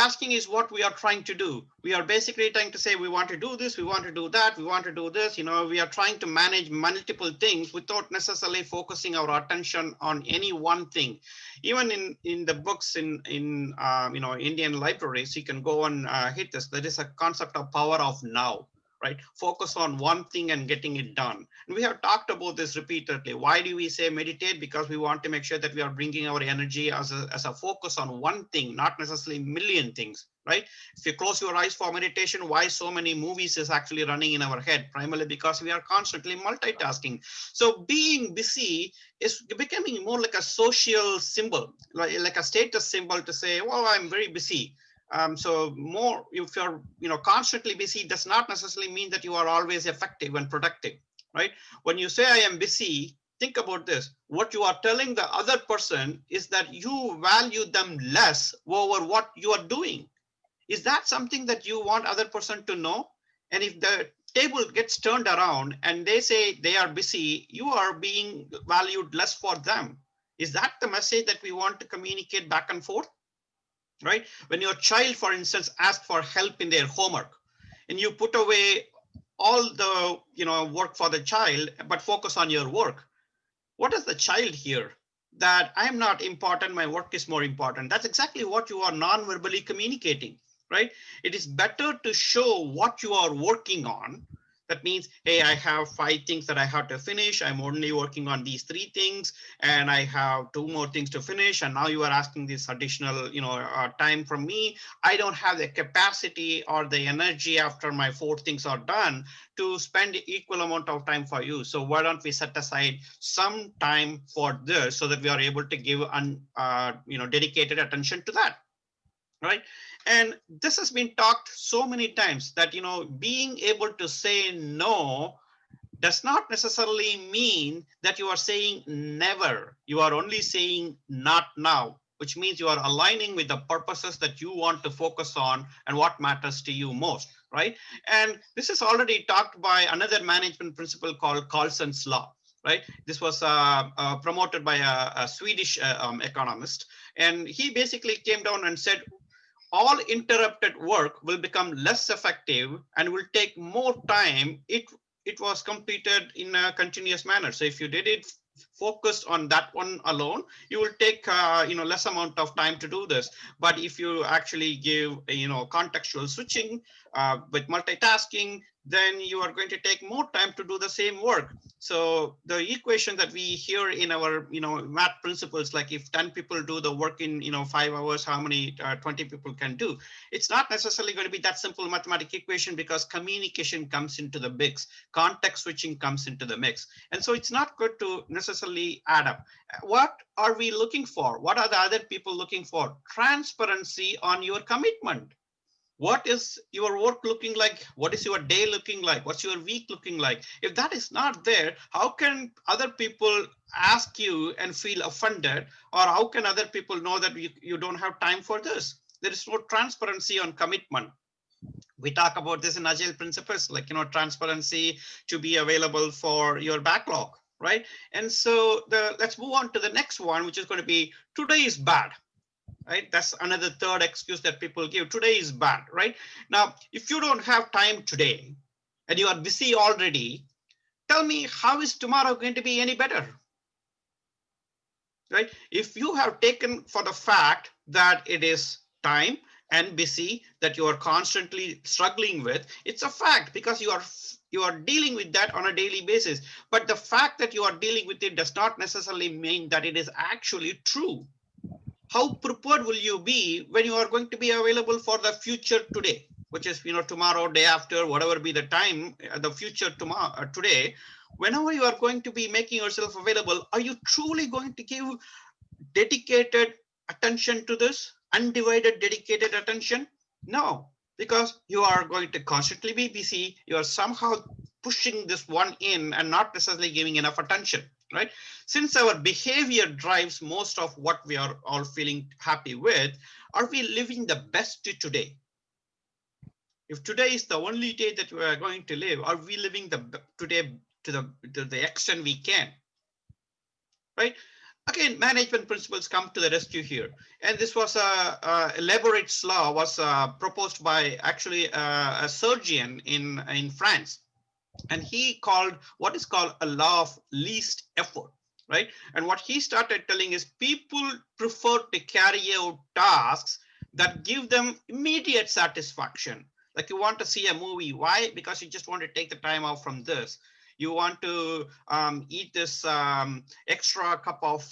multitasking is what we are trying to do. We are basically trying to say, we want to do this, we want to do that, we want to do this. We are trying to manage multiple things without necessarily focusing our attention on any one thing. Even in the books in Indian libraries, you can go and hit this. There is a concept of power of now. Right? Focus on one thing and getting it done. And we have talked about this repeatedly. Why do we say meditate? Because we want to make sure that we are bringing our energy as a focus on one thing, not necessarily a million things, right? If you close your eyes for meditation, why so many movies is actually running in our head? Primarily because we are constantly multitasking. So being busy is becoming more like a social symbol, like a status symbol to say, well, I'm very busy. So more, if you're constantly busy, does not necessarily mean that you are always effective and productive, right? When you say I am busy, think about this. What you are telling the other person is that you value them less over what you are doing. Is that something that you want other person to know? And if the table gets turned around and they say they are busy, you are being valued less for them. Is that the message that we want to communicate back and forth? Right? When your child, for instance, asks for help in their homework and you put away all the work for the child, but focus on your work. What does the child hear? That I am not important, my work is more important. That's exactly what you are non-verbally communicating, right? It is better to show what you are working on. That means, hey, I have 5 things that I have to finish. I'm only working on these 3 things, and I have 2 more things to finish. And now you are asking this additional, time from me. I don't have the capacity or the energy after my 4 things are done to spend equal amount of time for you. So why don't we set aside some time for this so that we are able to give dedicated attention to that. Right. And this has been talked so many times that, being able to say no does not necessarily mean that you are saying never. You are only saying not now, which means you are aligning with the purposes that you want to focus on and what matters to you most, right? And this is already talked by another management principle called Carlson's law. Right. This was promoted by a Swedish economist. And he basically came down and said, all interrupted work will become less effective and will take more time. It was completed in a continuous manner. So if you did it focused on that one alone, you will take less amount of time to do this. But if you actually give contextual switching with multitasking, then you are going to take more time to do the same work. So the equation that we hear in our math principles, like if 10 people do the work in 5 hours, how many 20 people can do? It's not necessarily going to be that simple mathematical equation, because communication comes into the mix, context switching comes into the mix, and so it's not good to necessarily add up. What are we looking for? What are the other people looking for? Transparency on your commitment. What is your work looking like? What is your day looking like? What's your week looking like? If that is not there, how can other people ask you and feel offended? Or how can other people know that you don't have time for this? There is no transparency on commitment. We talk about this in Agile principles, like, transparency to be available for your backlog, right? And so let's move on to the next one, which is going to be today is bad. Right? That's another third excuse that people give. Today is bad, right? Now, if you don't have time today and you are busy already, tell me, how is tomorrow going to be any better? Right? If you have taken for the fact that it is time and busy that you are constantly struggling with, it's a fact, because you are dealing with that on a daily basis. But the fact that you are dealing with it does not necessarily mean that it is actually true. How prepared will you be when you are going to be available for the future today, which is tomorrow, day after, whatever be the time, the future tomorrow, today? Whenever you are going to be making yourself available, are you truly going to give dedicated attention to this? Undivided, dedicated attention? No, because you are going to constantly be busy. You are somehow pushing this one in and not necessarily giving enough attention. Right? Since our behavior drives most of what we are all feeling happy with, are we living the best today? If today is the only day that we are going to live, are we living the today to the extent we can? Right? Again, management principles come to the rescue here. And this was a elaborate law was proposed by actually a surgeon in France. And he called what is called a law of least effort, right? And what he started telling is people prefer to carry out tasks that give them immediate satisfaction. Like you want to see a movie. Why? Because you just want to take the time out from this. You want to eat this extra cup of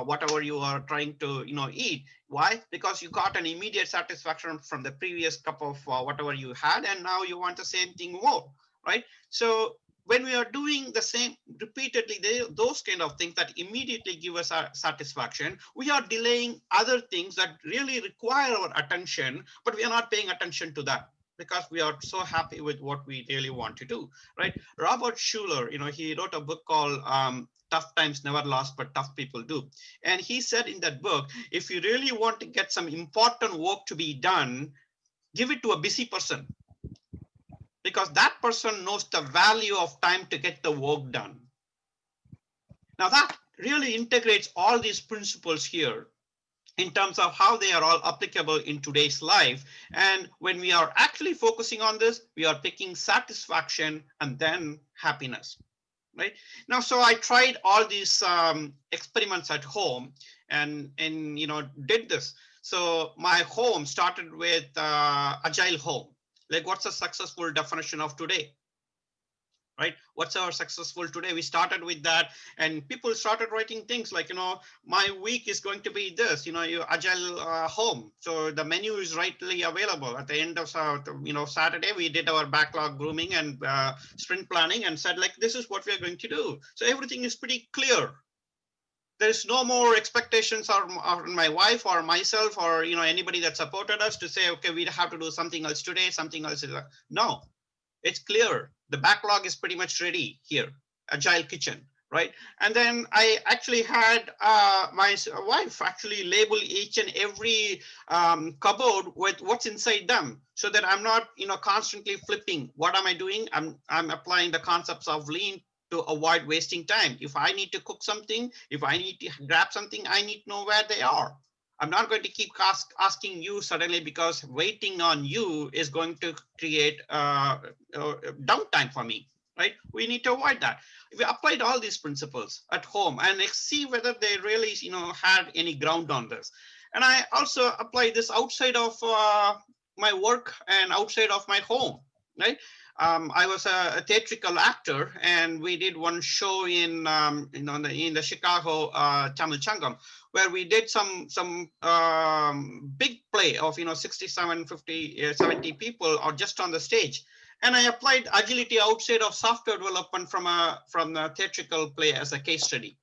whatever you are trying to eat. Why? Because you got an immediate satisfaction from the previous cup of whatever you had, and now you want the same thing more, right? So when we are doing the same repeatedly, those kind of things that immediately give us our satisfaction, we are delaying other things that really require our attention, but we are not paying attention to that because we are so happy with what we really want to do, right? Robert Schuller, he wrote a book called Tough Times Never Last, but Tough People Do. And he said in that book, if you really want to get some important work to be done, give it to a busy person, because that person knows the value of time to get the work done. Now that really integrates all these principles here in terms of how they are all applicable in today's life. And when we are actually focusing on this, we are picking satisfaction and then happiness, right? Now, so I tried all these experiments at home and did this. So my home started with Agile home. Like, what's a successful definition of today? Right? What's our successful today? We started with that, and people started writing things like, my week is going to be this, your Agile home. So the menu is rightly available at the end of Saturday. We did our backlog grooming and sprint planning and said, like, this is what we are going to do. So everything is pretty clear. There's no more expectations on my wife or myself or anybody that supported us to say, okay, we have to do something else today, something else. No, it's clear. The backlog is pretty much ready here, Agile Kitchen, right? And then I actually had my wife actually label each and every cupboard with what's inside them, so that I'm not, constantly flipping. What am I doing? I'm applying the concepts of lean to avoid wasting time. If I need to cook something, if I need to grab something, I need to know where they are. I'm not going to keep asking you suddenly, because waiting on you is going to create downtime for me, right? We need to avoid that. We applied all these principles at home and see whether they really, had any ground on this. And I also applied this outside of my work and outside of my home, right? I was a theatrical actor, and we did one show in in the Chicago Tamil Changam, where we did some big play of 67, 50, 70 people or just on the stage. And I applied agility outside of software development from the theatrical play as a case study,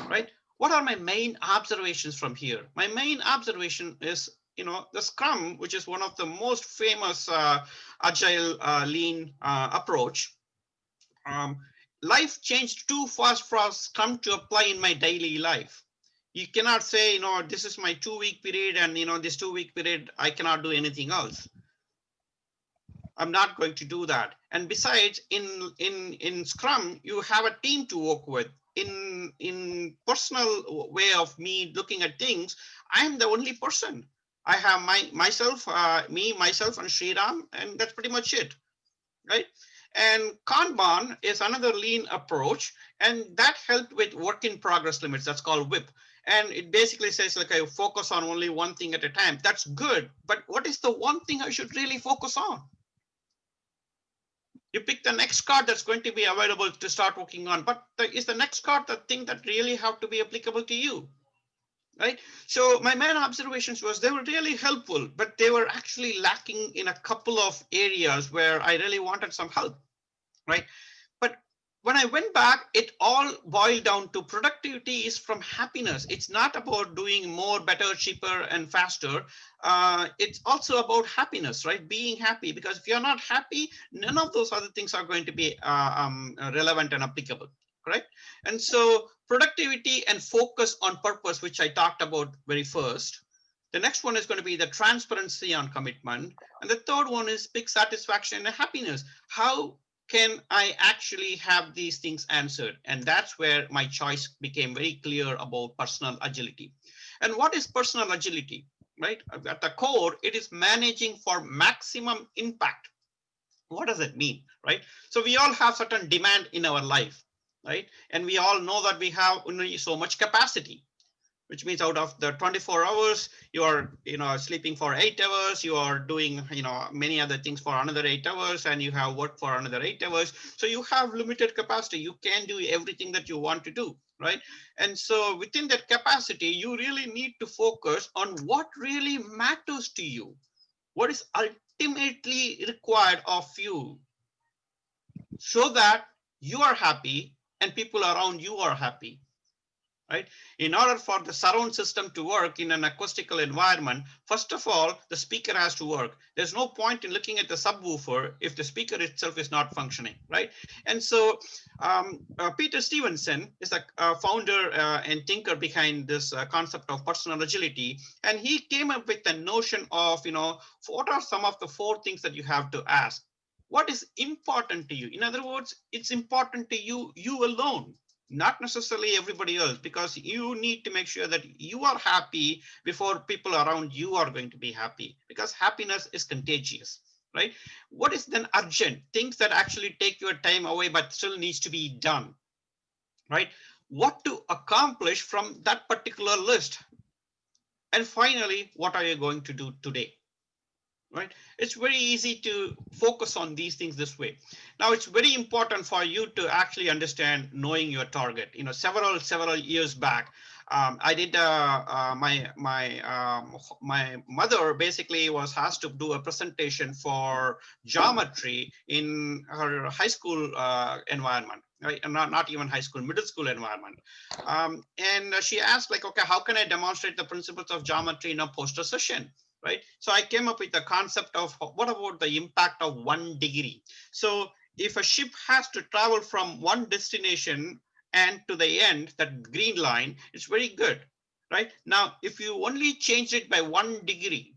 right? What are my main observations from here? My main observation is, the Scrum, which is one of the most famous agile lean approach. Life changed too fast for Scrum to apply in my daily life. You cannot say, this is my 2-week period, and this 2-week period, I cannot do anything else. I'm not going to do that. And besides, in Scrum, you have a team to work with. In personal way of me looking at things, I'm the only person. I have myself, myself, and Sriram, and that's pretty much it, right? And Kanban is another lean approach, and that helped with work in progress limits. That's called WIP. And it basically says, like, I focus on only one thing at a time. That's good, but what is the one thing I should really focus on? You pick the next card that's going to be available to start working on, but is the next card the thing that really have to be applicable to you, right? So my main observations was they were really helpful, but they were actually lacking in a couple of areas where I really wanted some help, right? But when I went back, it all boiled down to productivity is from happiness. It's not about doing more, better, cheaper, and faster. It's also about happiness, right? Being happy, because if you're not happy, none of those other things are going to be relevant and applicable, correct? And so productivity and focus on purpose, which I talked about very first. The next one is going to be the transparency on commitment. And the third one is big satisfaction and happiness. How can I actually have these things answered? And that's where my choice became very clear about personal agility. And what is personal agility, right? At the core, it is managing for maximum impact. What does it mean, right? So we all have certain demand in our life, right? And we all know that we have only so much capacity, which means out of the 24 hours, you are, sleeping for 8 hours, you are doing, many other things for another 8 hours, and you have work for another 8 hours. So you have limited capacity. You can do everything that you want to do, right? And so within that capacity, you really need to focus on what really matters to you, what is ultimately required of you, so that you are happy and people around you are happy, right? In order for the surround system to work in an acoustical environment, first of all, the speaker has to work. There's no point in looking at the subwoofer if the speaker itself is not functioning, right? And so Peter Stevenson is the founder and thinker behind this concept of personal agility. And he came up with the notion of, what are some of the 4 things that you have to ask? What is important to you? In other words, it's important to you alone, not necessarily everybody else, because you need to make sure that you are happy before people around you are going to be happy, because happiness is contagious, right? What is then urgent? Things that actually take your time away but still needs to be done, right? What to accomplish from that particular list? And finally, what are you going to do today? Right? It's very easy to focus on these things this way. Now, it's very important for you to actually understand knowing your target. Several years back, I did my mother basically was asked to do a presentation for geometry in her high school environment. Right? And not even high school, middle school environment. And she asked, like, okay, how can I demonstrate the principles of geometry in a poster session? Right? So I came up with the concept of what about the impact of 1 degree? So if a ship has to travel from one destination and to the end, that green line, it's very good, right? Now, if you only change it by 1 degree,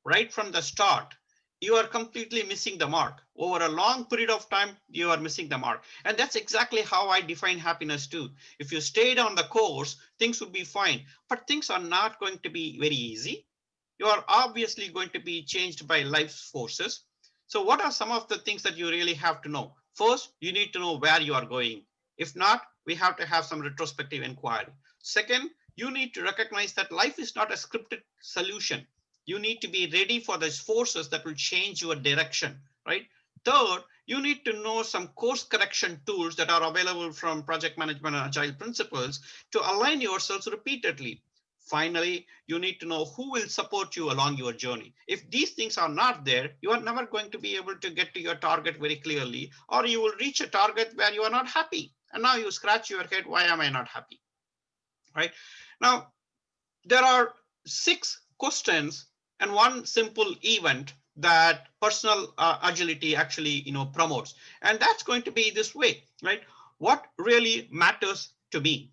right from the start, you are completely missing the mark. Over a long period of time, you are missing the mark. And that's exactly how I define happiness too. If you stayed on the course, things would be fine, but things are not going to be very easy. You are obviously going to be changed by life's forces. So what are some of the things that you really have to know? First, you need to know where you are going. If not, we have to have some retrospective inquiry. Second, you need to recognize that life is not a scripted solution. You need to be ready for those forces that will change your direction, right? Third, you need to know some course correction tools that are available from project management and agile principles to align yourselves repeatedly. Finally, you need to know who will support you along your journey. If these things are not there, you are never going to be able to get to your target very clearly, or you will reach a target where you are not happy. And now you scratch your head, why am I not happy? Right? Now, there are 6 questions and one simple event that personal agility actually promotes. And that's going to be this way, right? What really matters to me?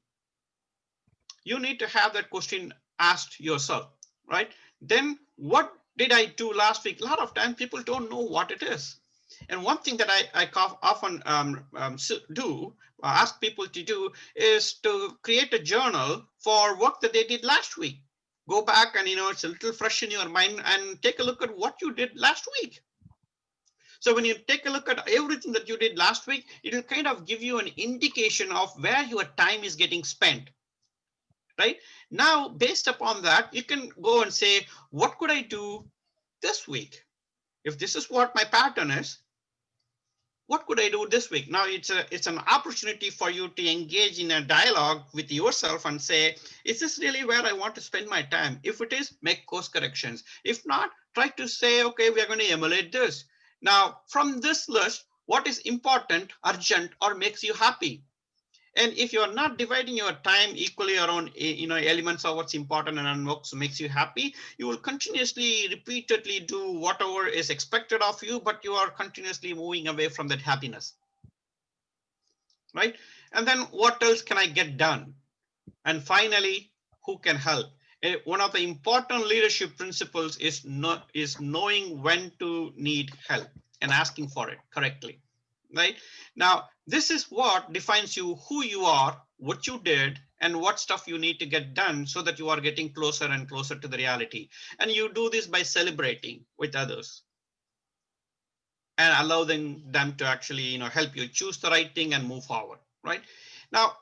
You need to have that question asked yourself, right? Then what did I do last week? A lot of times people don't know what it is. And one thing that I often do, ask people to do, is to create a journal for work that they did last week. Go back and, it's a little fresh in your mind, and take a look at what you did last week. So when you take a look at everything that you did last week, it will kind of give you an indication of where your time is getting spent. Right now, based upon that, you can go and say, what could I do this week? If this is what my pattern is, what could I do this week? Now it's an opportunity for you to engage in a dialogue with yourself and say, is this really where I want to spend my time? If it is, make course corrections. If not, try to say, okay, we are going to emulate this. Now, from this list, what is important, urgent, or makes you happy? And if you're not dividing your time equally around, elements of what's important and what makes you happy, you will continuously, repeatedly do whatever is expected of you, but you are continuously moving away from that happiness, right? And then what else can I get done? And finally, who can help? One of the important leadership principles is knowing when to need help and asking for it correctly. right? Now, this is what defines you, who you are, what you did, and what stuff you need to get done so that you are getting closer and closer to the reality. And you do this by celebrating with others and allowing them to actually, help you choose the right thing and move forward, right? Now,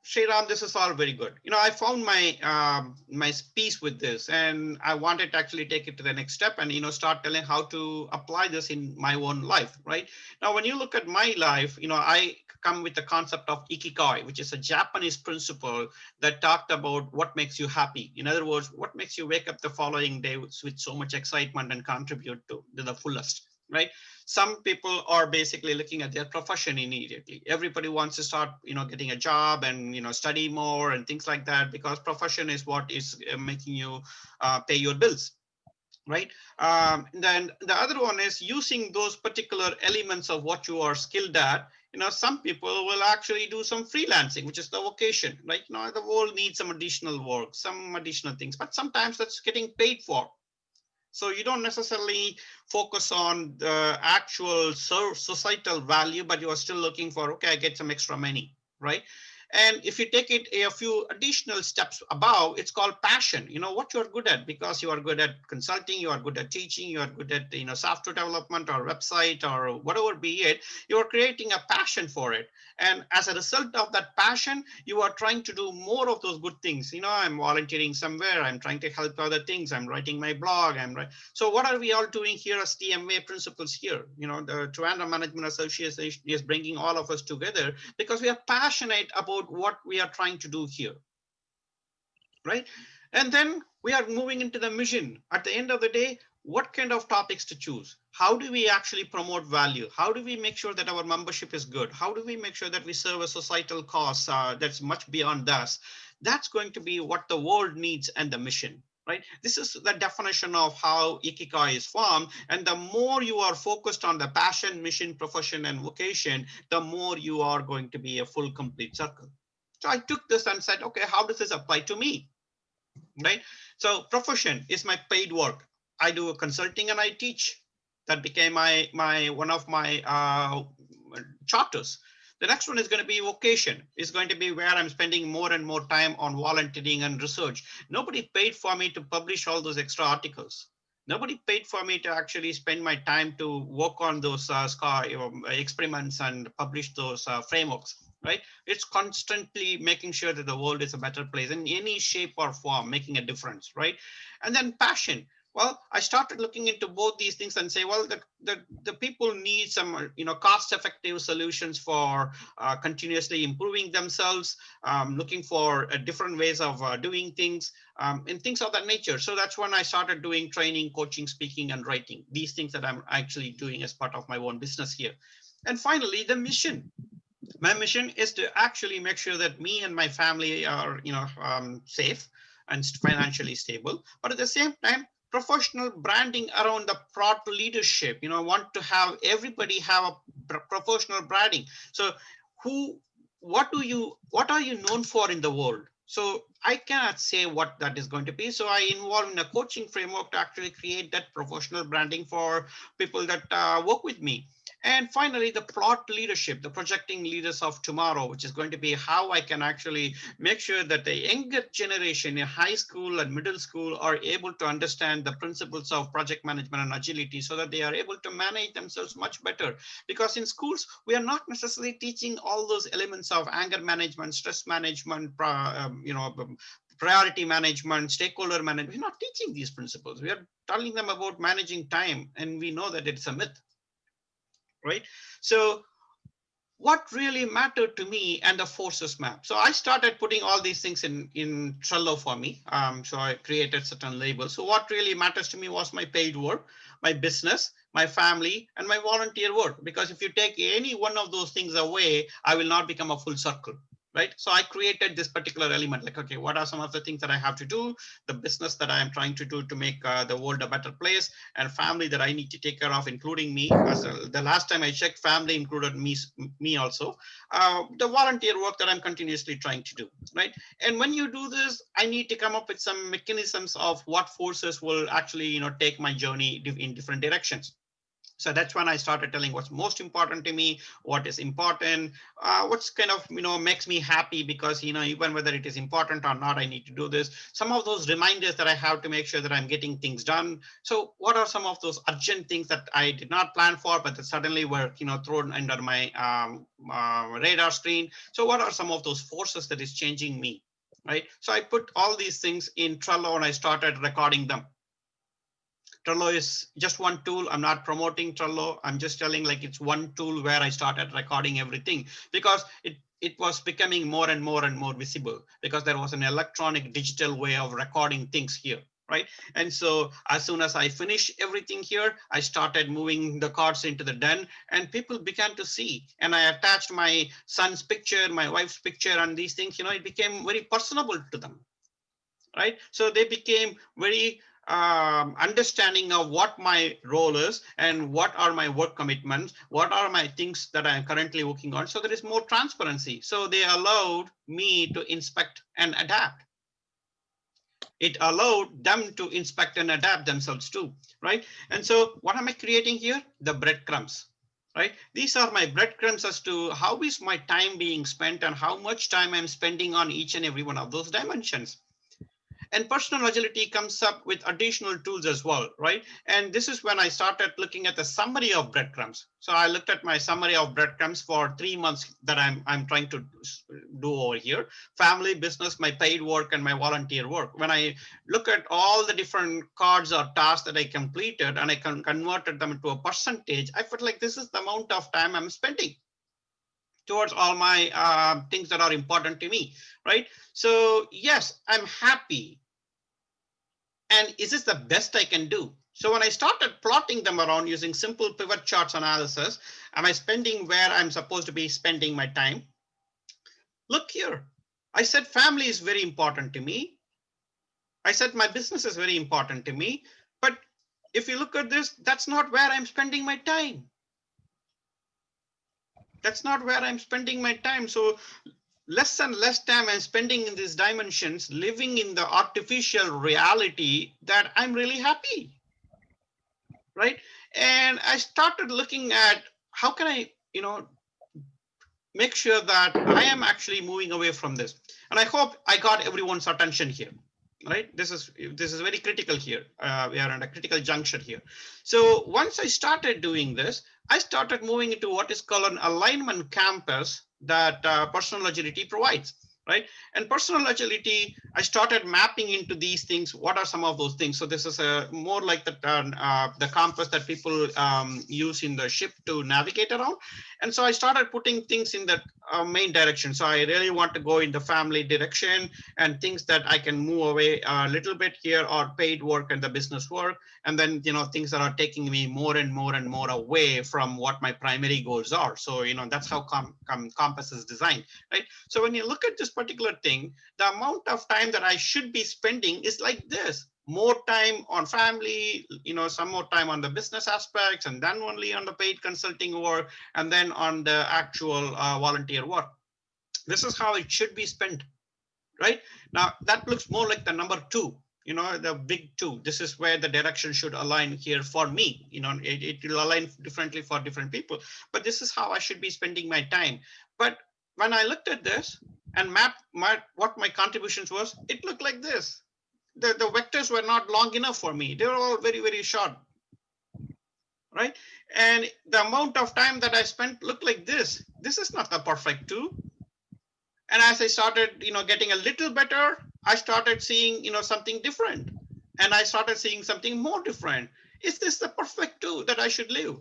Sriram, this is all very good. I found my piece with this, and I wanted to actually take it to the next step and start telling how to apply this in my own life. Right now, when you look at my life, I come with the concept of ikigai, which is a Japanese principle that talked about what makes you happy. In other words, what makes you wake up the following day with so much excitement and contribute to the fullest. Right. Some people are basically looking at their profession immediately. Everybody wants to start getting a job and study more and things like that, because profession is what is making you pay your bills, right? Then the other one is using those particular elements of what you are skilled at. Some people will actually do some freelancing, which is the vocation, right? The world needs some additional work, some additional things, but sometimes that's getting paid for. So you don't necessarily focus on the actual societal value, but you are still looking for, okay, I get some extra money, right? And if you take it a few additional steps above, it's called passion. What you're good at, because you are good at consulting, you are good at teaching, you are good at software development or website or whatever be it, you are creating a passion for it. And as a result of that passion, you are trying to do more of those good things. I'm volunteering somewhere, I'm trying to help other things, I'm writing my blog, so what are we all doing here as TMA principals here? The Trivandrum Management Association is bringing all of us together because we are passionate about what we are trying to do here, right? And then we are moving into the mission. At the end of the day, what kind of topics to choose? How do we actually promote value? How do we make sure that our membership is good? How do we make sure that we serve a societal cause that's much beyond us? That's going to be what the world needs and the mission. Right? This is the definition of how Ikigai is formed. And the more you are focused on the passion, mission, profession, and vocation, the more you are going to be a full, complete circle. So I took this and said, okay, how does this apply to me? Right? So profession is my paid work. I do consulting and I teach. That became my one of my charters. The next one is going to be vocation. Is going to be where I'm spending more and more time on volunteering and research. Nobody paid for me to publish all those extra articles. Nobody paid for me to actually spend my time to work on those experiments and publish those frameworks, right? It's constantly making sure that the world is a better place in any shape or form, making a difference, right? And then passion. Well, I started looking into both these things and say, well, the people need some, cost-effective solutions for continuously improving themselves, looking for different ways of doing things, and things of that nature. So that's when I started doing training, coaching, speaking, and writing. These things that I'm actually doing as part of my own business here. And finally, the mission. My mission is to actually make sure that me and my family are safe and financially stable, but at the same time professional branding around the product leadership. Want to have everybody have a professional branding. So who what are you known for in the world? So I cannot say what that is going to be, so I involve in a coaching framework to actually create that professional branding for people that work with me. And finally, the plot leadership, the projecting leaders of tomorrow, which is going to be how I can actually make sure that the younger generation in high school and middle school are able to understand the principles of project management and agility so that they are able to manage themselves much better. Because in schools, we are not necessarily teaching all those elements of anger management, stress management, priority management, stakeholder management. We're not teaching these principles. We are telling them about managing time, and we know that it's a myth, right? So what really mattered to me and the forces map. So I started putting all these things in Trello for me. So I created certain labels. So what really matters to me was my paid work, my business, my family, and my volunteer work. Because if you take any one of those things away, I will not become a full circle. Right. So I created this particular element like, okay, what are some of the things that I have to do? The business that I am trying to do to make the world a better place, and family that I need to take care of, including me. The last time I checked, family included me also. The volunteer work that I'm continuously trying to do, right? And when you do this, I need to come up with some mechanisms of what forces will actually, take my journey in different directions. So that's when I started telling what's most important to me, what is important, what's kind of, makes me happy because, even whether it is important or not, I need to do this. Some of those reminders that I have to make sure that I'm getting things done. So what are some of those urgent things that I did not plan for, but that suddenly were, thrown under my radar screen? So what are some of those forces that is changing me? Right. So I put all these things in Trello and I started recording them. Trello is just one tool. I'm not promoting Trello. I'm just telling like it's one tool where I started recording everything because it was becoming more and more and more visible because there was an electronic digital way of recording things here. Right. And so as soon as I finished everything here, I started moving the cards into the den and people began to see. And I attached my son's picture, my wife's picture, and these things, it became very personable to them. Right. So they became very understanding of what my role is and what are my work commitments, what are my things that I'm currently working on. So there is more transparency. So they allowed me to inspect and adapt. It allowed them to inspect and adapt themselves too, right? And so what am I creating here? The breadcrumbs. Right? These are my breadcrumbs as to how is my time being spent and how much time I'm spending on each and every one of those dimensions. And personal agility comes up with additional tools as well, right? And this is when I started looking at the summary of breadcrumbs. So I looked at my summary of breadcrumbs for 3 months that I'm trying to do over here: family, business, my paid work, and my volunteer work. When I look at all the different cards or tasks that I completed and I converted them into a percentage, I felt like this is the amount of time I'm spending towards all my things that are important to me, right? So yes, I'm happy. And is this the best I can do? So when I started plotting them around using simple pivot charts analysis, am I spending where I'm supposed to be spending my time? Look here. I said family is very important to me. I said my business is very important to me. But if you look at this, that's not where I'm spending my time. That's not where I'm spending my time. So less and less time I'm spending in these dimensions, living in the artificial reality that I'm really happy. Right. And I started looking at how can I, make sure that I am actually moving away from this. And I hope I got everyone's attention here. Right. This is very critical here. We are at a critical juncture here. So once I started doing this, I started moving into what is called an alignment campus that personal agility provides. Right. And personal agility, I started mapping into these things. What are some of those things? So this is a more like the compass that people use in the ship to navigate around. And so I started putting things in that main direction. So I really want to go in the family direction and things that I can move away a little bit here, or paid work and the business work. And then, things that are taking me more and more and more away from what my primary goals are. So, that's how compass is designed, right? So when you look at this particular thing, the amount of time that I should be spending is like this: more time on family, some more time on the business aspects, and then only on the paid consulting work, and then on the actual volunteer work. This is how it should be spent, right? Now that looks more like the number two, the big two. This is where the direction should align here for me. It will align differently for different people, but this is how I should be spending my time. But when I looked at this and mapped what my contributions was, it looked like this. The vectors were not long enough for me. They were all very, very short, right? And the amount of time that I spent looked like this. This is not the perfect two. And as I started, getting a little better, I started seeing, something different. And I started seeing something more different. Is this the perfect two that I should live?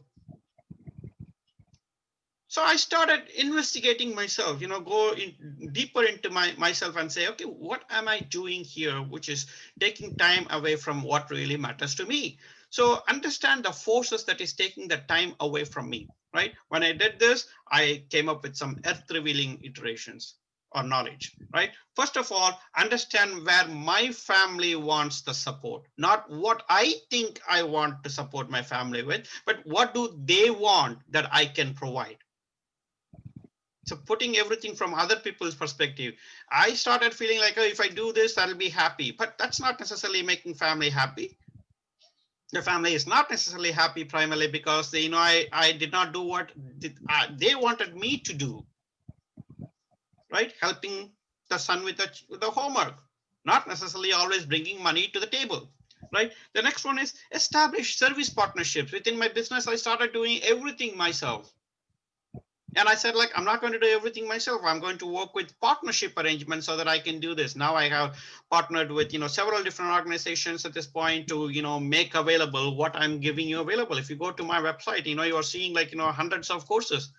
So I started investigating myself, go in deeper into myself and say, okay, what am I doing here, which is taking time away from what really matters to me? So understand the forces that is taking the time away from me, right? When I did this, I came up with some earth revealing iterations or knowledge, right? First of all, understand where my family wants the support, not what I think I want to support my family with, but what do they want that I can provide. So putting everything from other people's perspective, I started feeling like, oh, if I do this, I'll be happy. But that's not necessarily making family happy. The family is not necessarily happy primarily because they, I did not do what they wanted me to do, right? Helping the son with the homework, not necessarily always bringing money to the table, right? The next one is establish service partnerships. Within my business, I started doing everything myself. And I said, like, I'm not going to do everything myself. I'm going to work with partnership arrangements so that I can do this. Now I have partnered with, several different organizations at this point to, make available what I'm giving you available. If you go to my website, you are seeing like, hundreds of courses.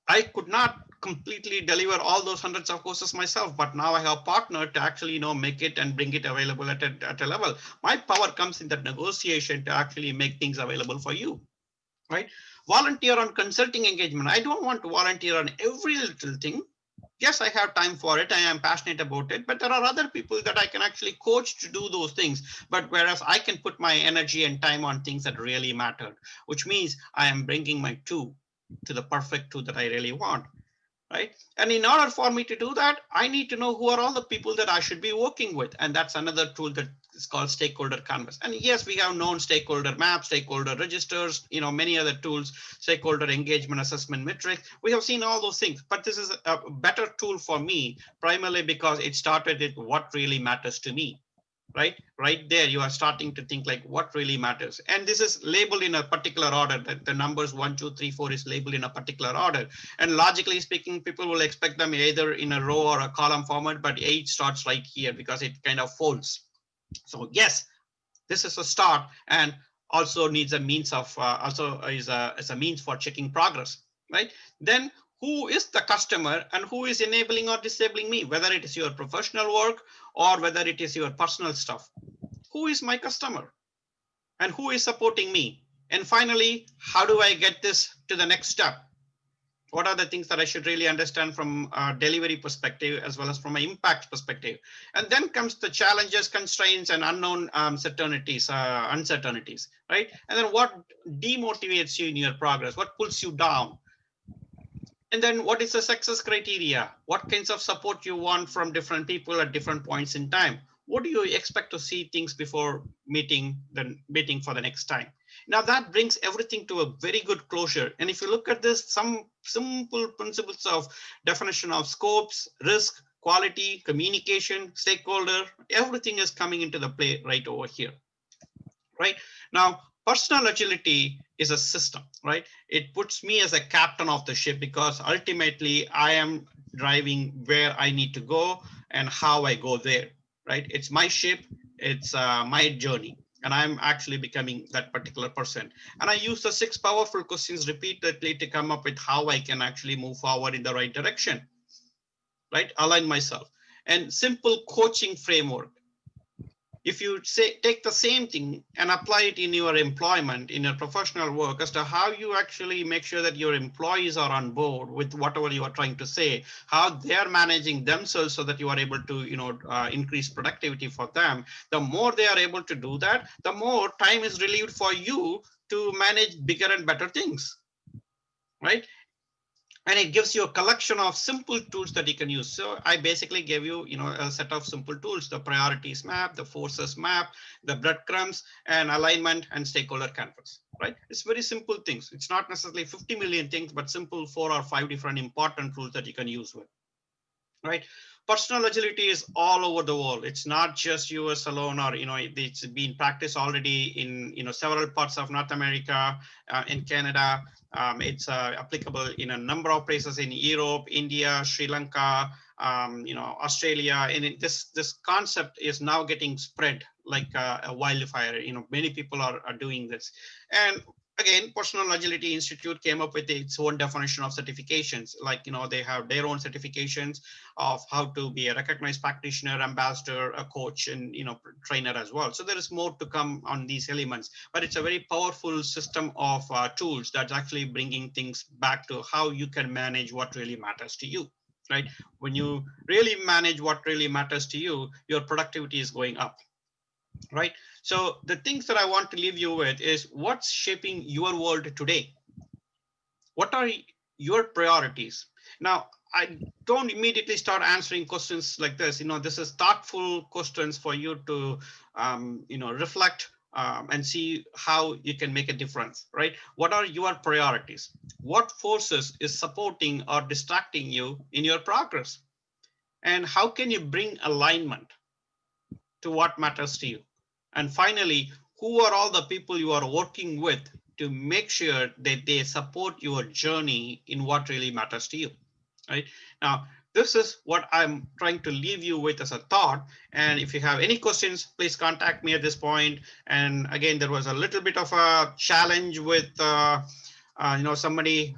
I could not completely deliver all those hundreds of courses myself, but now I have partnered to actually, make it and bring it available at a level. My power comes in that negotiation to actually make things available for you. Right? Volunteer on consulting engagement. I don't want to volunteer on every little thing. Yes, I have time for it. I am passionate about it, but there are other people that I can actually coach to do those things. But whereas I can put my energy and time on things that really matter, which means I am bringing my two to the perfect two that I really want. Right. And in order for me to do that, I need to know who are all the people that I should be working with. And that's another tool that is called stakeholder canvas. And yes, we have known stakeholder maps, stakeholder registers, many other tools, stakeholder engagement assessment metrics. We have seen all those things, but this is a better tool for me, primarily because it started with what really matters to me. Right there, you are starting to think like what really matters. And this is labeled in a particular order, that the numbers 1, 2, 3, 4 is labeled in a particular order. And logically speaking, people will expect them either in a row or a column format, but 8 starts right here because it kind of folds. So yes, this is a start, and also needs a means of also is a means for checking progress, right? Then who is the customer and who is enabling or disabling me, whether it is your professional work or whether it is your personal stuff. Who is my customer and who is supporting me? And finally, how do I get this to the next step? What are the things that I should really understand from a delivery perspective as well as from an impact perspective? And then comes the challenges, constraints, and unknown uncertainties, right? And then what demotivates you in your progress? What pulls you down? And then what is the success criteria? What kinds of support you want from different people at different points in time? What do you expect to see things before meeting for the next time? Now that brings everything to a very good closure. And if you look at this, some simple principles of definition of scopes, risk, quality, communication, stakeholder, everything is coming into the play right over here. Right now, personal agility is a system, right? It puts me as a captain of the ship because ultimately I am driving where I need to go and how I go there, right? It's my ship, it's my journey, and I'm actually becoming that particular person. And I use the 6 powerful questions repeatedly to come up with how I can actually move forward in the right direction, right? Align myself. And simple coaching framework. If you say take the same thing and apply it in your employment, in your professional work, as to how you actually make sure that your employees are on board with whatever you are trying to say, how they are managing themselves so that you are able to increase productivity for them, the more they are able to do that, the more time is relieved for you to manage bigger and better things, right? And it gives you a collection of simple tools that you can use. So I basically gave you, a set of simple tools: the priorities map, the forces map, the breadcrumbs, and alignment and stakeholder canvas, right? It's very simple things. It's not necessarily 50 million things, but simple 4 or 5 different important tools that you can use with, right? Personal agility is all over the world. It's not just US alone, or it's been practiced already in several parts of North America, in Canada. It's applicable in a number of places in Europe, India, Sri Lanka, Australia. And this concept is now getting spread like a wildfire. Many people are doing this. And again, Personal Agility Institute came up with its own definition of certifications. Like, they have their own certifications of how to be a recognized practitioner, ambassador, a coach, and trainer as well. So there is more to come on these elements, but it's a very powerful system of tools that's actually bringing things back to how you can manage what really matters to you, right? When you really manage what really matters to you, your productivity is going up, right? So the things that I want to leave you with is what's shaping your world today. What are your priorities? Now, I don't immediately start answering questions like this. This is thoughtful questions for you to reflect and see how you can make a difference, right? What are your priorities? What forces is supporting or distracting you in your progress? And how can you bring alignment to what matters to you? And finally, who are all the people you are working with to make sure that they support your journey in what really matters to you, right? Now, this is what I'm trying to leave you with as a thought. And if you have any questions, please contact me at this point. And again, there was a little bit of a challenge with somebody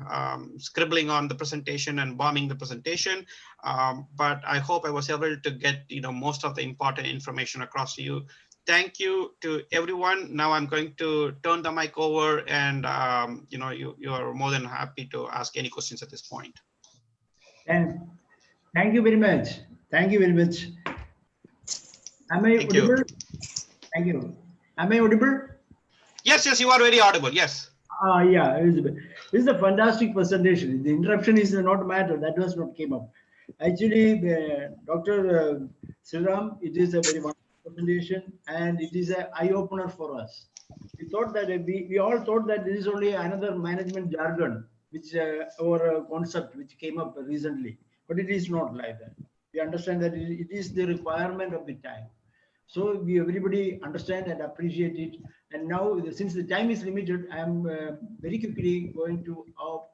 scribbling on the presentation and bombing the presentation. But I hope I was able to get most of the important information across to you. Thank you to everyone. Now I'm going to turn the mic over, and you are more than happy to ask any questions at this point. And thank you very much. Thank you very much. Am I Thank audible? you. Thank you. Am I audible? Yes, you are very audible. Yes. Yeah, Elizabeth. This is a fantastic presentation. The interruption is not a matter. That was not came up. Actually, Dr. Sriram, it is a very wonderful presentation, and it is an eye-opener for us. We thought that we all thought that this is only another management jargon, which or a concept which came up recently, but it is not like that. We understand that it is the requirement of the time. So we everybody understand and appreciate it. And now, since the time is limited, I am very quickly going to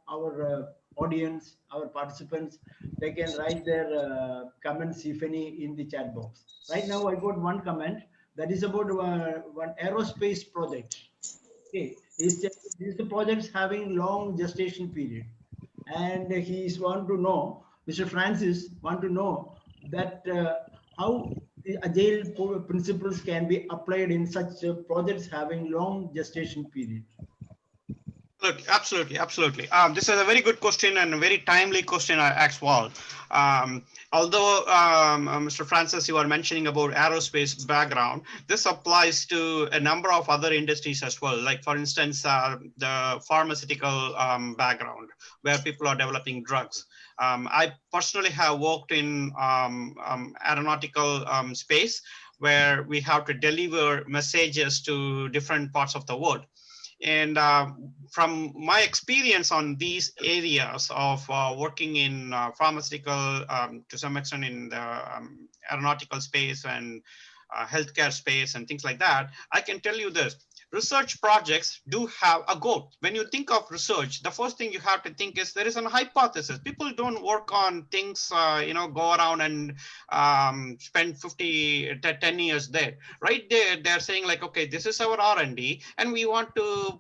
our audience, our participants. They can write their comments, if any, in the chat box. Right now, I got one comment that is about one aerospace project. Okay, is the project having long gestation period, and he's want to know, Mr. Francis want to know that how the agile principles can be applied in such projects having long gestation period. Look, absolutely. This is a very good question and a very timely question as well. Although, Mr. Francis, you are mentioning about aerospace background, this applies to a number of other industries as well. Like, for instance, the pharmaceutical background, where people are developing drugs. I personally have worked in aeronautical space, where we have to deliver messages to different parts of the world. And from my experience on these areas of working in pharmaceutical, to some extent in the aeronautical space and healthcare space and things like that, I can tell you this. Research projects do have a goal. When you think of research, the first thing you have to think is there is a hypothesis. People don't work on things, go around and spend 10 years there. Right there, they're saying like, okay, this is our R&D, and we want to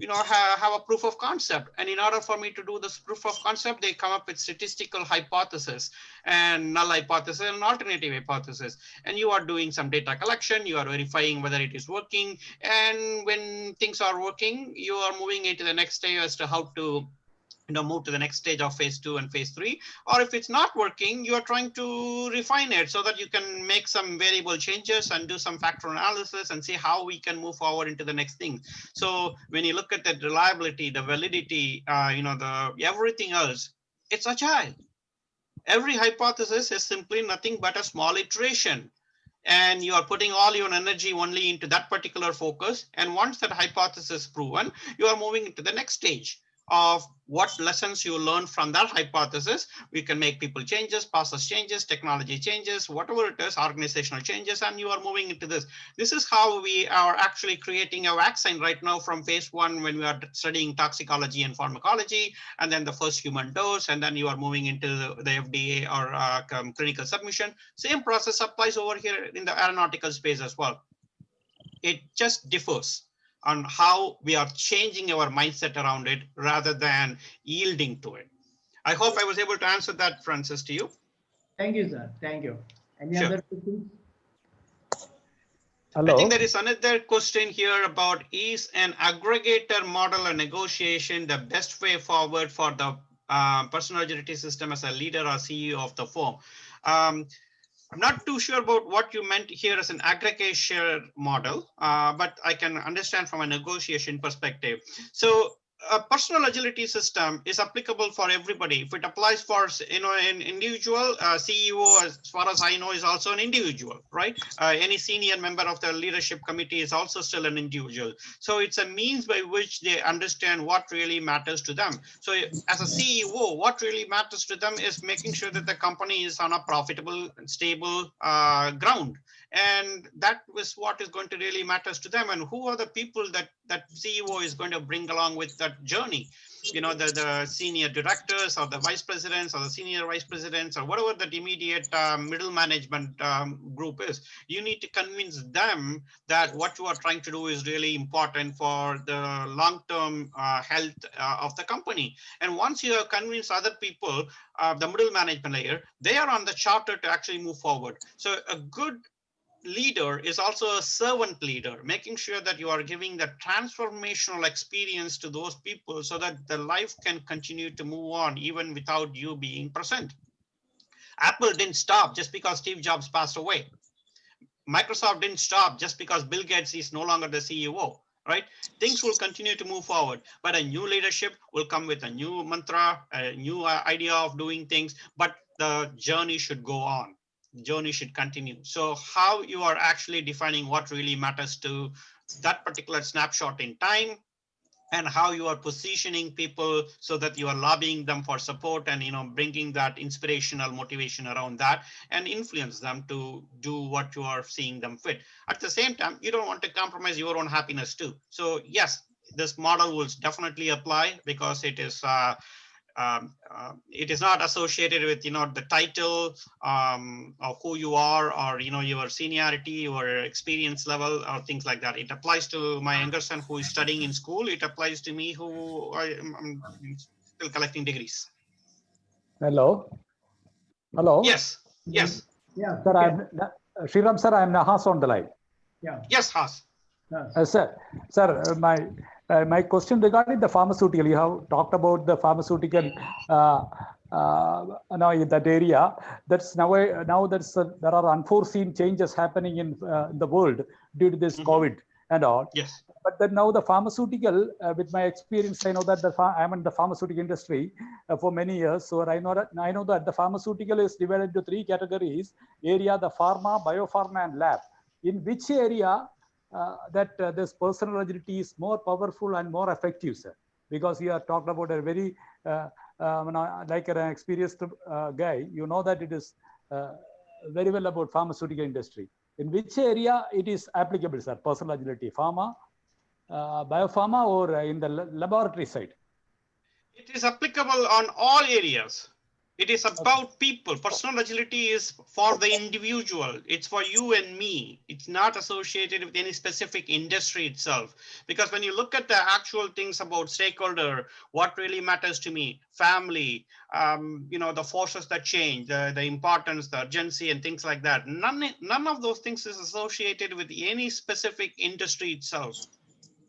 have a proof of concept. And in order for me to do this proof of concept, they come up with statistical hypothesis and null hypothesis and alternative hypothesis. And you are doing some data collection, you are verifying whether it is working. And when things are working, you are moving into the next stage as to how to move to the next stage of phase 2 and phase 3. Or if it's not working, you are trying to refine it so that you can make some variable changes and do some factor analysis and see how we can move forward into the next thing. So when you look at the reliability, the validity, the everything else, it's agile. Every hypothesis is simply nothing but a small iteration. And you are putting all your energy only into that particular focus. And once that hypothesis is proven, you are moving into the next stage of what lessons you learn from that hypothesis. We can make people changes, process changes, technology changes, whatever it is, organizational changes, and you are moving into this. This is how we are actually creating a vaccine right now from phase 1 when we are studying toxicology and pharmacology, and then the first human dose, and then you are moving into the FDA or clinical submission. Same process applies over here in the aeronautical space as well. It just differs on how we are changing our mindset around it rather than yielding to it. I hope I was able to answer that, Francis, to you. Thank you, sir. Thank you. Any Sure. other questions? Hello. I think there is another question here about, is an aggregator model or negotiation the best way forward for the personal agility system as a leader or CEO of the firm? I'm not too sure about what you meant here as an aggregation model, but I can understand from a negotiation perspective. So a personal agility system is applicable for everybody. If it applies for, an individual, CEO, as far as I know, is also an individual, right? Any senior member of the leadership committee is also still an individual. So it's a means by which they understand what really matters to them. So as a CEO, what really matters to them is making sure that the company is on a profitable and stable ground. And that is what is going to really matters to them. And who are the people that CEO is going to bring along with that journey? The senior directors or the vice presidents or the senior vice presidents or whatever that immediate middle management group is. You need to convince them that what you are trying to do is really important for the long-term health of the company. And once you have convinced other people, the middle management layer, they are on the charter to actually move forward. So a good leader is also a servant leader, making sure that you are giving the transformational experience to those people so that the life can continue to move on even without you being present. Apple didn't stop just because Steve Jobs passed away. Microsoft didn't stop just because Bill Gates is no longer the CEO, right? Things will continue to move forward, but a new leadership will come with a new mantra, a new idea of doing things, but the journey should go on. Journey should continue. So how you are actually defining what really matters to that particular snapshot in time, and how you are positioning people so that you are lobbying them for support and bringing that inspirational motivation around that and influence them to do what you are seeing them fit. At the same time, you don't want to compromise your own happiness too. So yes, this model will definitely apply because it is not associated with the title of who you are, or your seniority, your experience level, or things like that. It applies to my younger son who is studying in school. It applies to me who I'm still collecting degrees. Hello. Hello. Yes. Yes. Yeah. Sir, Okay. Sriram sir, I'm Nahas on the line. Yeah. Yes, Has. Sir, my question regarding the pharmaceutical. You have talked about the pharmaceutical in that area. That's now there are unforeseen changes happening in the world due to this COVID and all. Yes. But then now the pharmaceutical, with my experience, I know that I'm in the pharmaceutical industry for many years. So I know that the pharmaceutical is divided into three categories: area, the pharma, biopharma, and lab. In which area this personal agility is more powerful and more effective, sir? Because you have talked about a very like an experienced guy, you know that it is very well about pharmaceutical industry. In which area it is applicable, sir? Personal agility, pharma, biopharma, or in the laboratory side? It is applicable on all areas. It is about people. Personal agility is for the individual. It's for you and me. It's not associated with any specific industry itself. Because when you look at the actual things about stakeholder, what really matters to me, family, the forces that change, the importance, the urgency, and things like that. None of those things is associated with any specific industry itself.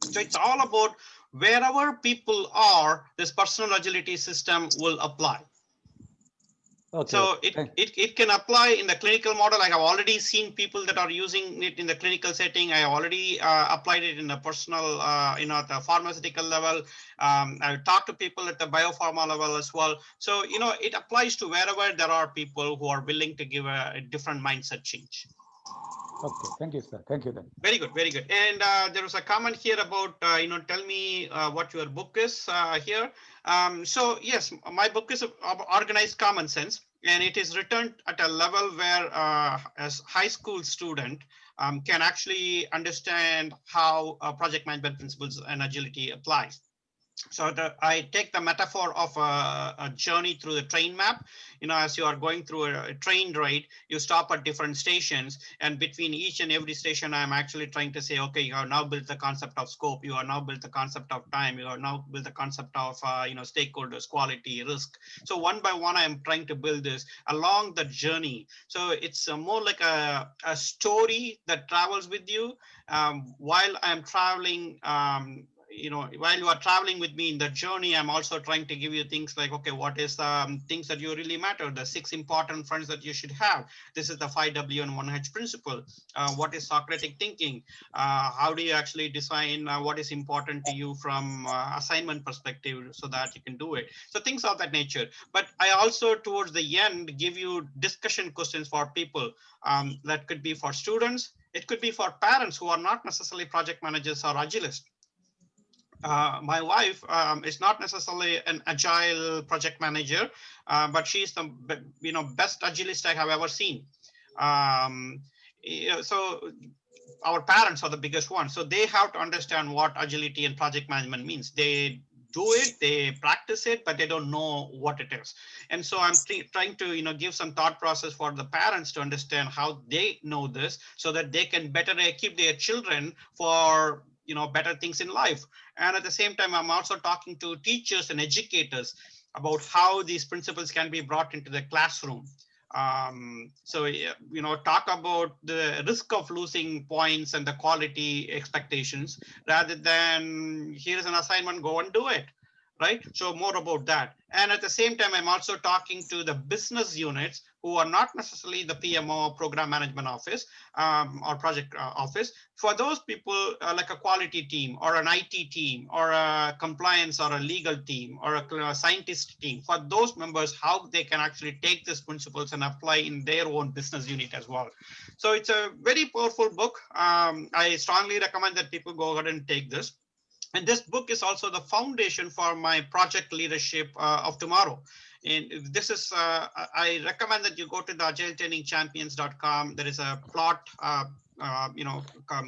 So it's all about wherever people are, this personal agility system will apply. Okay. So it can apply in the clinical model. I have already seen people that are using it in the clinical setting. I already applied it in a personal, at the pharmaceutical level. I've talked to people at the biopharma level as well. So, it applies to wherever there are people who are willing to give a different mindset change. Okay, thank you, sir. Thank you then. Very good, very good. And there was a comment here about, tell me what your book is here. So yes, my book is Organized Common Sense, and it is written at a level where as high school student can actually understand how project management principles and agility applies. So I take the metaphor of a journey through the train map. As you are going through a train ride, you stop at different stations, and between each and every station, I'm actually trying to say, okay, you have now built the concept of scope. You are now built the concept of time. You are now built the concept of, stakeholders, quality, risk. So one by one, I am trying to build this along the journey. So it's more like a story that travels with you while I'm traveling while you are traveling with me in the journey, I'm also trying to give you things like, okay, what is things that you really matter, the 6 important friends that you should have. This is the 5W and 1H principle. What is Socratic thinking? How do you actually design what is important to you from assignment perspective so that you can do it? So things of that nature. But I also towards the end give you discussion questions for people. That could be for students. It could be for parents who are not necessarily project managers or agilists. My wife is not necessarily an agile project manager, but she's the best agilist I have ever seen. So our parents are the biggest ones, so they have to understand what agility and project management means. They do it, they practice it, but they don't know what it is. And so I'm trying to give some thought process for the parents to understand how they know this, so that they can better equip their children for better things in life. And at the same time, I'm also talking to teachers and educators about how these principles can be brought into the classroom. So talk about the risk of losing points and the quality expectations, rather than here's an assignment, go and do it, right? So more about that. And at the same time, I'm also talking to the business units who are not necessarily the PMO, program management office, or project office. For those people, like a quality team or an IT team or a compliance or a legal team or a scientist team, for those members, how they can actually take these principles and apply in their own business unit as well. So it's a very powerful book. I strongly recommend that people go ahead and take this. And this book is also the foundation for my project leadership of tomorrow. And this is, I recommend that you go to the agiletrainingchampions.com. There is a plot,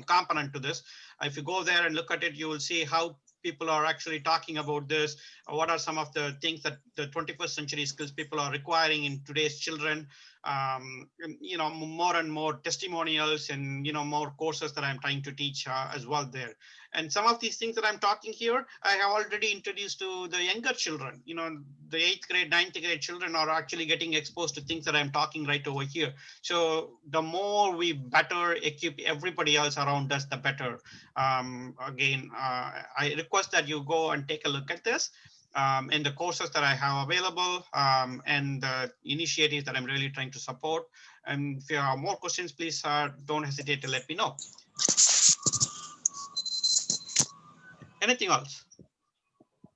component to this. If you go there and look at it, you will see how people are actually talking about this. What are some of the things that the 21st century skills people are requiring in today's children? More and more testimonials and more courses that I'm trying to teach as well there. And some of these things that I'm talking here, I have already introduced to the younger children. The 8th grade, 9th grade children are actually getting exposed to things that I'm talking right over here. So the more we better equip everybody else around us, the better. Again, I request that you go and take a look at this. And the courses that I have available, and the initiatives that I'm really trying to support. And if you have more questions, please don't hesitate to let me know. Anything else?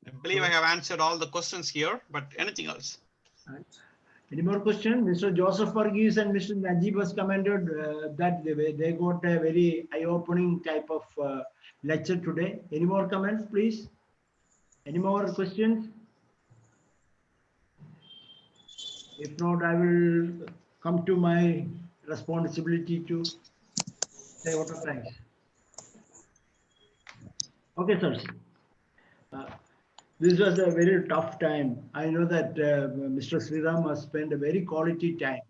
I believe I have answered all the questions here, but anything else? Any more questions? Mr. Joseph Varghese and Mr. Najib has commented that they got a very eye-opening type of lecture today. Any more comments, please? Any more questions? If not, I will come to my responsibility to say what of thanks. Okay, sir. This was a very tough time. I know that Mr. Sriram has spent a very quality time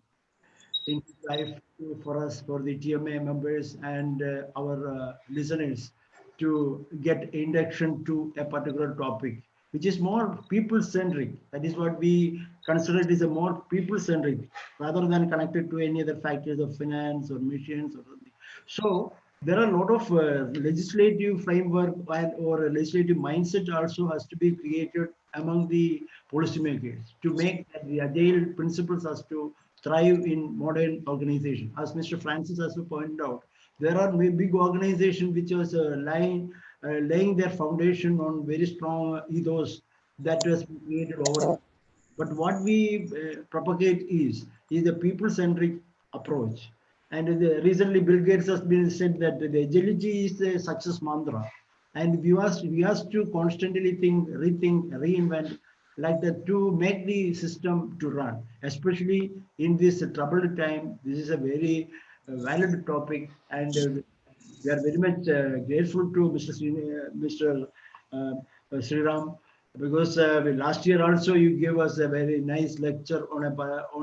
in life for us, for the TMA members and our listeners, to get induction to a particular topic, which is more people-centric. That is what we consider it is a more people-centric, rather than connected to any other factors of finance or missions or something. So there are a lot of legislative framework or a legislative mindset also has to be created among the policymakers to make the agile principles as to thrive in modern organization. As Mr. Francis also pointed out, there are big organizations which was laying their foundation on very strong ethos that was created over. But what we propagate is a people-centric approach. And recently, Bill Gates has been said that the agility is the success mantra, and we have to constantly think, rethink, reinvent, like that, to make the system to run. Especially in this troubled time, this is a very valid topic, and we are very much grateful to Mr. Sriram, because last year also you gave us a very nice lecture on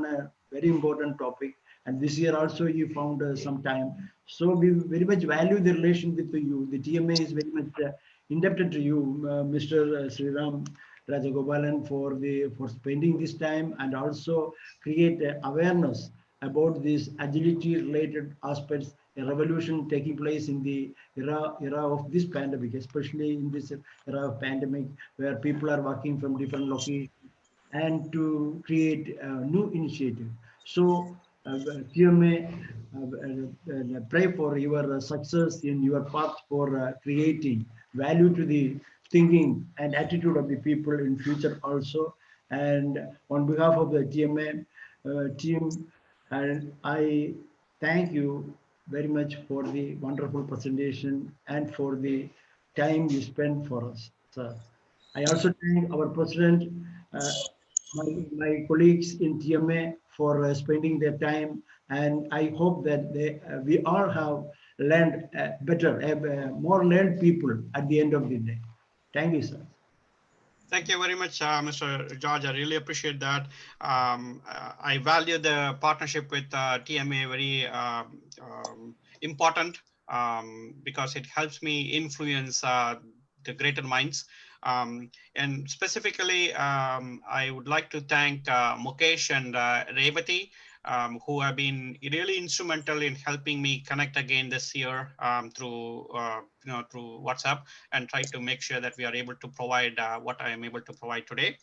a very important topic, and this year also you found some time. So we very much value the relation with you. The TMA is very much indebted to you, Mr. Sriram Rajagopalan, for spending this time and also create awareness about these agility related aspects a revolution taking place in the era of this pandemic, especially in this era of pandemic, where people are working from different locations and to create a new initiative. So, TMA, pray for your success in your path for creating value to the thinking and attitude of the people in future also. And on behalf of the TMA team, and I thank you very much for the wonderful presentation and for the time you spent for us, sir. I also thank our president, uh, my colleagues in TMA for spending their time, and I hope that we all have learned better, more learned people at the end of the day. Thank you, sir. Thank you very much, Mr. George. I really appreciate that. I value the partnership with TMA very important because it helps me influence the greater minds. And specifically, I would like to thank Mukesh and Revati, who have been really instrumental in helping me connect again this year through through WhatsApp, and try to make sure that we are able to provide what I am able to provide today.